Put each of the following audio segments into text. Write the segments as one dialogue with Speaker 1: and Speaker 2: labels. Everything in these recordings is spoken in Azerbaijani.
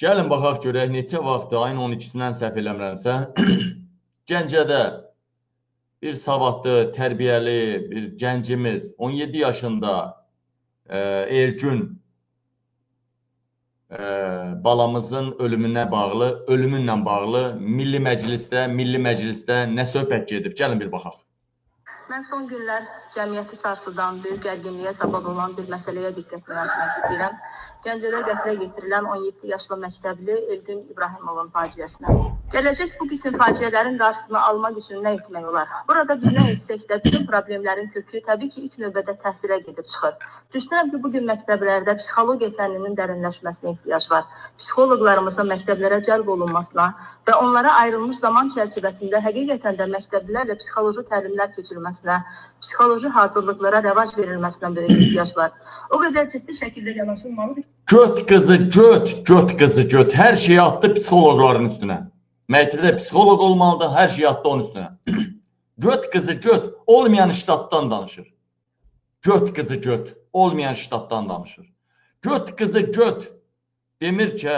Speaker 1: Gəlin baxaq görək neçə vaxtdır, ayın 12-sindən səhv eləmirəmsə, Gəncədə bir savadlı, tərbiyəli bir gəncimiz 17 yaşında Elgün balamızın ölümünlə bağlı Milli Məclisdə nə söhbət gedib? Gəlin bir baxaq.
Speaker 2: Mən son günlər cəmiyyəti sarsıdan, böyük gərginliyə səbəb olan bir məsələyə diqqətini yönəltmək istəyirəm. Gəncədə qətlə yetirilən 17 yaşlı məktəbli Elgün İbrahimovun faciəsinə. Gələcək bu qism faciələrin qarşısını almaq üçün nə etmək olar? Burada biz nə etsək də bütün problemlərin kökü təbii ki, ilk növbədə təhsilə gedib çıxır. Düşünürəm ki, bugün məktəblərdə psixologiya fənninin dərinləşməsinə ehtiyac var. Psixoloqlarımızın məktəblərə cəlb olunmasına və onlara ayrılmış zaman çərçivəsində həqiqətən də məktəblilərlə psixoloji təlimlər keçirilməsinə, psixoloji hazırlıqlara rəvac verilməsinə böyük ehtiyac var. O qədər ciddi şəkildə yanaşılmalıdır.
Speaker 1: Göt qızı göt. Hər şeyi atdı psixoloqların üstünə. Məktəbdə psixoloq olmalıdır, hər şeyi atdı onun üstünə. Göt qızı göt, olmayan ştatdan danışır. Göt qızı göt, olmayan ştatdan danışır. Göt qızı göt demir ki,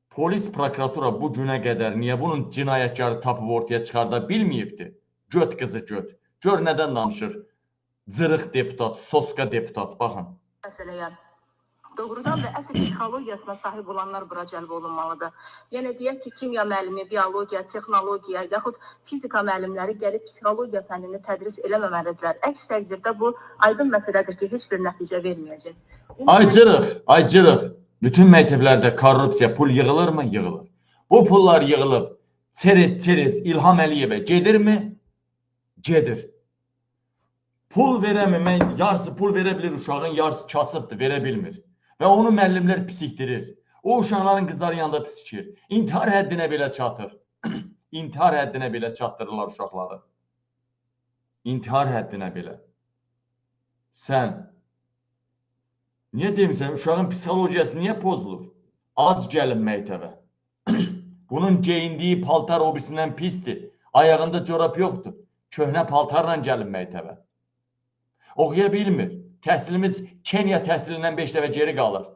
Speaker 1: polis, prokuratura bu günə qədər niyə bunun cinayətkarı tapıb ortaya çıxarda bilməyibdir? Göt qızı göt. Gör nədən danışır? Cırıq deputat, soska deputat, baxın.
Speaker 2: Məsələyə doğrudan da əsl psixologiyasına sahib olanlar bura cəlb olunmalıdır. Yəni deyək ki, kimya müəllimi, biologiya, texnologiya yaxud fizika müəllimləri gəlib psixologiya fənnini tədris eləməməlidirlər. Əks təqdirdə bu aydın məsələdir ki, heç bir nəticə verməyəcək.
Speaker 1: Ay cırıq. Bütün məktəblərdə korrupsiya, pul yığılırmı? Yığılır. Bu pullar yığılıb, çerez İlham Əliyevə gedirmi? Gedir. Pul verəmə, yarısı pul verə bilir uşağın, yarısı kasıbdır, verə bilmir. Və onu müəllimlər pisikdirir. O uşaqların qızların yanında pisikir. İntihar həddinə belə çatır. İntihar həddinə belə çatdırırlar uşaqları. İntihar həddinə belə. Sən niyə demirsən, uşağın psixologiyası niyə pozulur? Ac gəlin məktəbə. Bunun geyindiyi paltar obisindən pisdir. Ayağında corab yoxdur. Köhnə paltarla gəlin məktəbə. Oxuya bilmir. Təhsilimiz Kenya təhsilindən 5 dəfə geri qalır.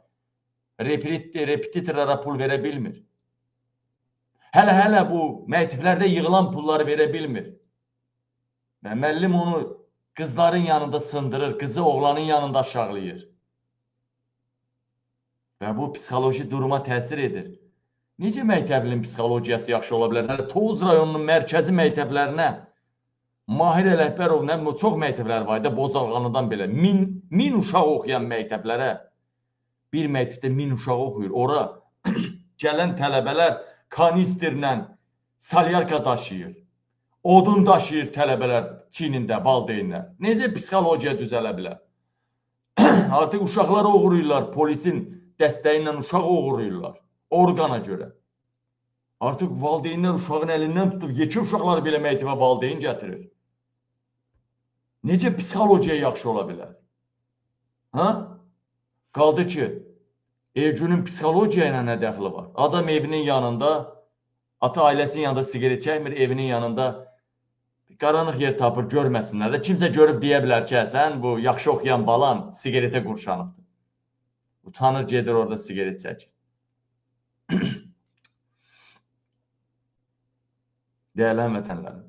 Speaker 1: Repetitorlara pul verə bilmir. Hələ bu məktəblərdə yığılan pulları verə bilmir. Və müəllim onu qızların yanında sındırır, qızı oğlanın yanında aşağılayır. Və bu psixoloji duruma təsir edir. Necə məktəblinin psixologiyası yaxşı ola bilər? Hələ Tovuz rayonunun mərkəzi məktəblərinə Mahir Ələkbərov, çox məktəblər var da, Bozalğanıdan belə. Min uşaq oxuyan məktəblərə, bir məktəbdə 1000 uşaq oxuyur. Ora gələn tələbələr kanisterlə salyarka daşıyır. Odun daşıyır tələbələr çiynində, valideynlər. Necə psixologiya düzələ bilər? Artıq uşaqları oğuruyurlar, polisin dəstəyi ilə uşaq oğuruyurlar. Orqana görə. Artıq valideynlər uşağın əlindən tutur, yekə uşaqları belə məktəbə valideyn gətirir. Necə psixologiya yaxşı ola bilər? Qaldı ki, Elgünün psixologiya ilə nə dəxli var? Adam evinin yanında, ata ailəsinin yanında sigaret çəkmir, evinin yanında qaranlıq yer tapır, görməsinlər də. Kimsə görüb deyə bilər ki, sən bu yaxşı oxuyan balan sigaretə qurşanıbdır. Utanır, gedir orada sigaret çəkir. Dəyərli həmvətənlərim,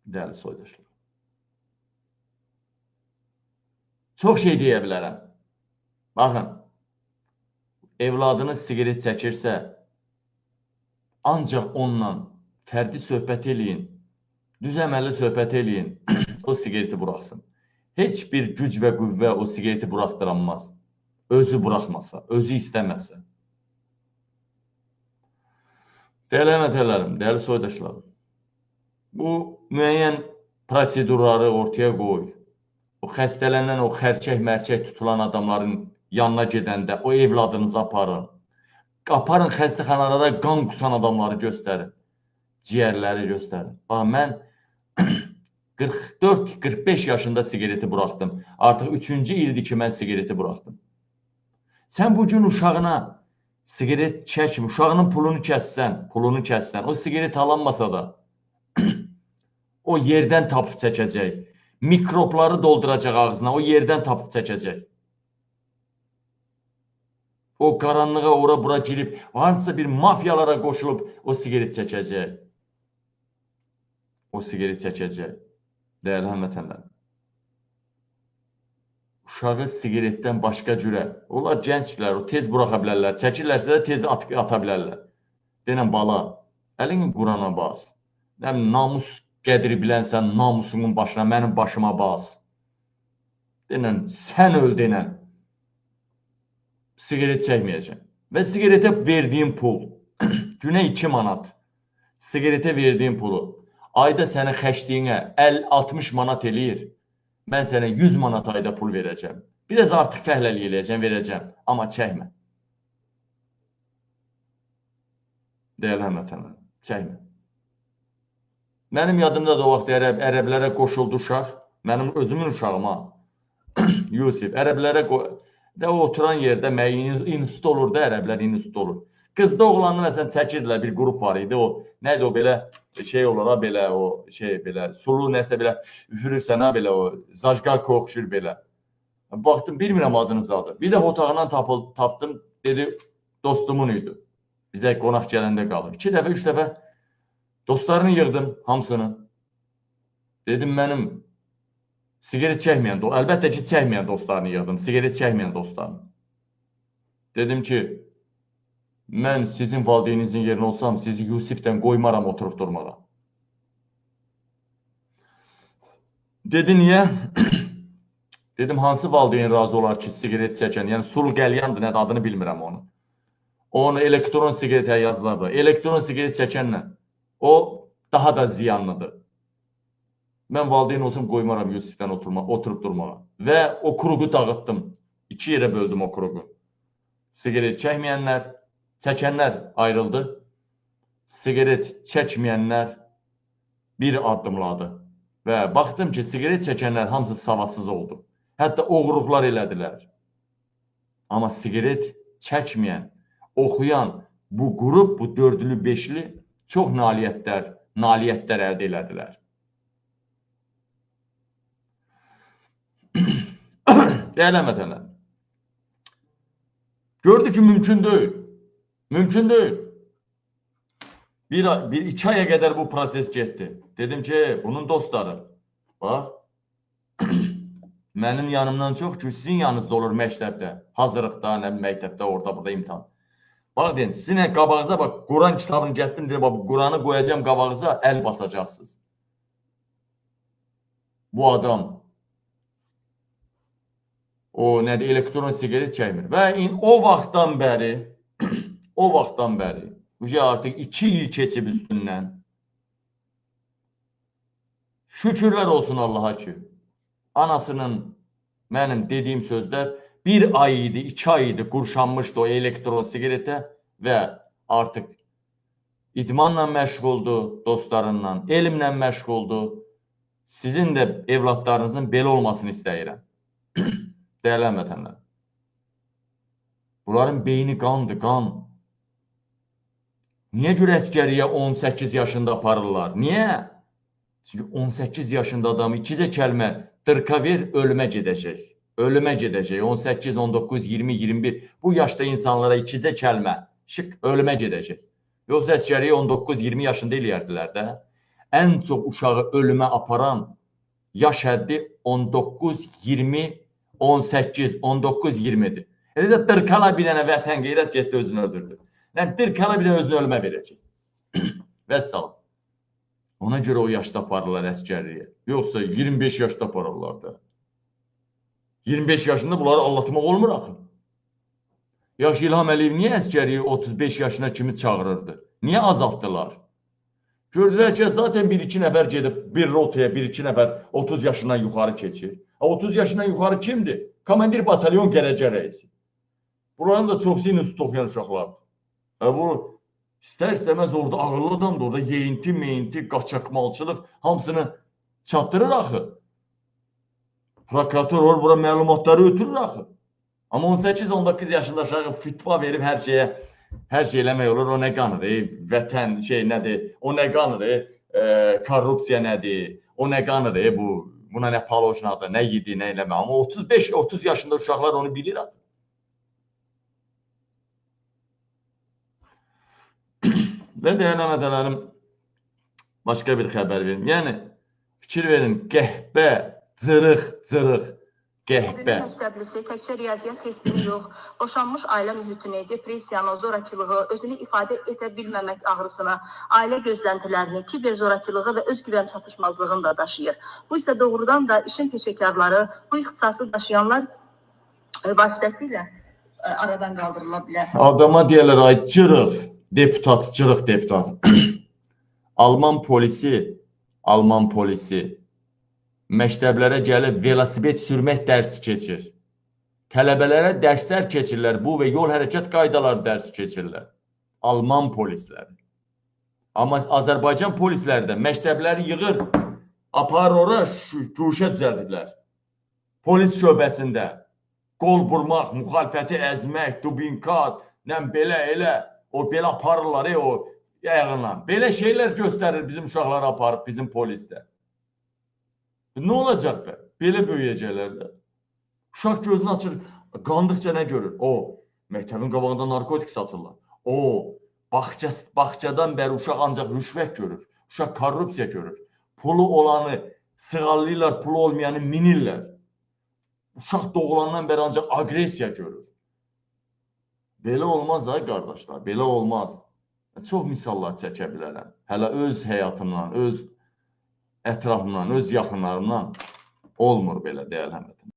Speaker 1: dəyərli soydaşlar. Çox şey deyə bilərəm. Baxın, evladınız sigaret çəkirsə, ancaq onunla fərdi söhbət eləyin, düz əməlli söhbət eləyin, o sigareti buraxsın. Heç bir güc və qüvvə o sigareti buraxdıranmaz. Özü buraxmasa, özü istəməsə. Dəyərli həmvətənlərim, dəyərli soydaşlarım, bu müəyyən prosedurları ortaya qoy. O xəstələnən, o xərçək-mərçək tutulan adamların yanına gedəndə o evladınızı aparın. Aparın xəstəxanalara qan qusan adamları göstərin. Ciyərləri göstərin. Bax, mən 44-45 yaşında sigareti buraxdım. Artıq 3-cü ildir ki, mən sigareti buraxdım. Sən bugün uşağına sigaret çəkmə, uşağının pulunu kəssən, o sigaret alanmasa da o yerdən tapıb çəkəcək. Mikrobları dolduracaq ağzına, o yerdən tapıb çəkəcək. O qaranlığa ora bura girib, hansısa bir mafiyalara qoşulub o sigaret çəkəcək. O sigaret çəkəcək. Dəyərli həmvətənlər. Uşağı sigaretdən başqa cürə. Onlar gənclər, o tez buraxa bilərlər. Çəkirlərsə də tez ata bilərlər. Denən bala, əlini Qurana bas. Namus qədri bilənsən, namusunun başına, mənim başıma bas. Denən, sən öl denən. Sigaret çəkməyəcəm. Və sigaretə verdiyim pul, günə 2 manat. Sigaretə verdiyim pulu, ayda sənə xərcliyinə 50-60 manat eləyir. Mən sənə 100 manat ayda pul verəcəm. Biraz artıq fəhləlik eləyəcəm, verəcəm. Amma çəkmə. Dəyərli həmvətənlər, çəkmə. Mənim yadımda da o vaxt ərəblərə qoşuldu uşaq. Mənim özümün uşağıma. Yusif, ərəblərə də oturan yerdə institut olur da, ərəblər institut olur. Qızda oğlanı məsələn çəkirdilər, bir qrup var idi. O nədir o belə şey olur ha, belə o şey belə sulu nəsə belə üfürürsən ha, belə o zajqalka oxşur belə. Baxdım, bilmirəm adınız adı. Bir də otağından tapdım, dedi dostumun idi. Bizə qonaq gələndə qalır. 2 dəfə, 3 dəfə dostlarını yığdım, hamısını. Dedim mənim sigaret çəkməyən, əlbəttə ki, çəkməyən dostlarını yığdım, sigaret çəkməyən dostlarını. Dedim ki, mən sizin valideyninizin yerinə olsam, sizi Yusifdən qoymaram oturub durmağa. Dedi, niyə? Dedim, hansı valideyn razı olar ki, sigaret çəkən, yəni sulu qəlyandır, nədir, adını bilmirəm onu. Onu elektron sigaretə yazılar da. Elektron sigaret çəkənlə, o daha da ziyanlıdır. Mən valideyn olsam qoymaram Yusifdən oturub durmağa. Və o kruqu dağıtdım. 2 yerə böldüm o kruqu. Sigaret çəkməyənlər, çəkənlər ayrıldı. Sigaret çəkməyənlər bir addımladı. Və baxdım ki, sigaret çəkənlər hamısı savadsız oldu. Hətta oğruqlar elədilər. Amma sigaret çəkməyən, oxuyan bu qrup, bu dördlü, beşli çox nailiyyətlər əldə elədilər. Dəyərli həmvətənlər, gördü ki, mümkün deyil. Mümkün deyil. Bir 2 aya qədər bu proses getdi. Dedim ki, bunun dostları, bax, mənim yanımdan çox ki, sizin yanınızda olur məktəbdə, hazırlıqda, məktəbdə, orada, burada imtihan. Bax, deyin, sizin qabağınıza, bax, Quran kitabını gətirdim, dedim, bax, Quranı qoyacağım qabağınıza, əl basacaqsınız. Bu adam o nədir, elektron sigaret çəkmir. Və o vaxtdan bəri, artıq 2 il keçib üstündən, şükürlər olsun Allaha ki, anasının mənim dediyim sözlər 1 ay idi, 2 ay idi qurşanmışdı o elektron sigaretə və artıq idmanla məşğuldu, dostlarından, elmlə məşğuldu. Sizin də evladlarınızın belə olmasını istəyirəm. Dəyərli həmvətənlər. Bunların beyni qandır, qan. Niyə görə əskəriyə 18 yaşında aparırlar? Niyə? Çünki 18 yaşında adamı 2 kəlmə dırka ver, ölümə gedəcək. Ölümə gedəcək. 18, 19, 20, 21. Bu yaşda insanlara 2 kəlmə şık ölümə gedəcək. Yoxsa əskəriyə 19, 20 yaşında eləyərdilər də. Ən çox uşağı ölümə aparan yaş həddi 19, 20, 18, 19, 20'dir. Elə də dırkala bir dənə vətən qeyrət getdi özünü öldürdü. Yəni dırkala bir dənə özünü ölümə verəcək. Vəssalam. Ona görə o yaşda aparırlar əskərliyə. Yoxsa 25 yaşda aparırlar da. 25 yaşında bunları anlatmaq olmur axı. Yaş İlham Əliyev niyə əskəriyi 35 yaşına kimi çağırırdı? Niyə azaltdılar? Gördülər ki, zaten 1-2 nəfər gedib bir rotaya, 1-2 nəfər 30 yaşından yuxarı keçir. 30 yaşından yuxarı kimdir? Komandir batalyon gələcək rəisi. Buranın da çoxsu institut oxuyan uşaqlardır. Bu istər-istəməz orada ağırlı adamdır, orada yeyinti, meyinti, qaçaqmalçılıq hamısını çatdırır axı. Prokurator olur, bura məlumatları ötürür axı. Amma 18-19 yaşında uşağı fitva verib hər şey eləmək olur, o nə qanır, vətən şey nədir, o nə qanır, korrupsiya nədir, o nə qanır, buna nə palojnadır, nə yedi, nə eləmə. Amma 35-30 yaşında uşaqlar onu bilir axı. Və dəyərli həmvətənlərim, başqa bir xəbər verim. Yəni, fikir verin, qəhbə, cırıq, qəhbə.
Speaker 2: Məktəblisi təkcə riyaziyyat testini yox, boşanmış ailə mühitini, depressiyanı, zorakılığı, özünü ifadə edə bilməmək ağrısını, ailə gözləntilərini, kiber zorakılığı və özgüvən çatışmazlığını da daşıyır. Bu isə doğrudan da işin peşəkarları, bu ixtisası daşıyanlar vasitəsilə aradan qaldırıla bilər.
Speaker 1: Adama deyirlər, ay cırıq, deputat. Alman polisi məktəblərə gəlib velosiped sürmək dərsi keçir. Tələbələrə dərslər keçirlər, bu və yol hərəkət qaydaları dərsi keçirlər. Alman polisləri. Amma Azərbaycan polisləri də məktəbləri yığır, apar ora guşə düzəldirlər. Polis şöbəsində qol burmaq, müxalifəti əzmək, dubinkat, belə elə, o belə aparırlar, o ayağından. Belə şeylər göstərir bizim uşaqları aparıb, bizim polisdə. Nə olacaq be? Belə böyüyəcəklər də. Uşaq gözünü açır, qandıqca nə görür? O, məktəbin qabağında narkotik satırlar. O, bağçadan bəri uşaq ancaq rüşvət görür. Uşaq korrupsiya görür. Pulu olanı sığallayırlar, pulu olmayanı minirlər. Uşaq doğulandan bəri ancaq agresiya görür. Belə olmaz ha, qardaşlar, belə olmaz. Çox misallar çəkə bilərəm. Hələ öz həyatımdan, öz ətrafımdan, öz yaxınlarımdan olmur belə, dəyərli həmvətənlərim.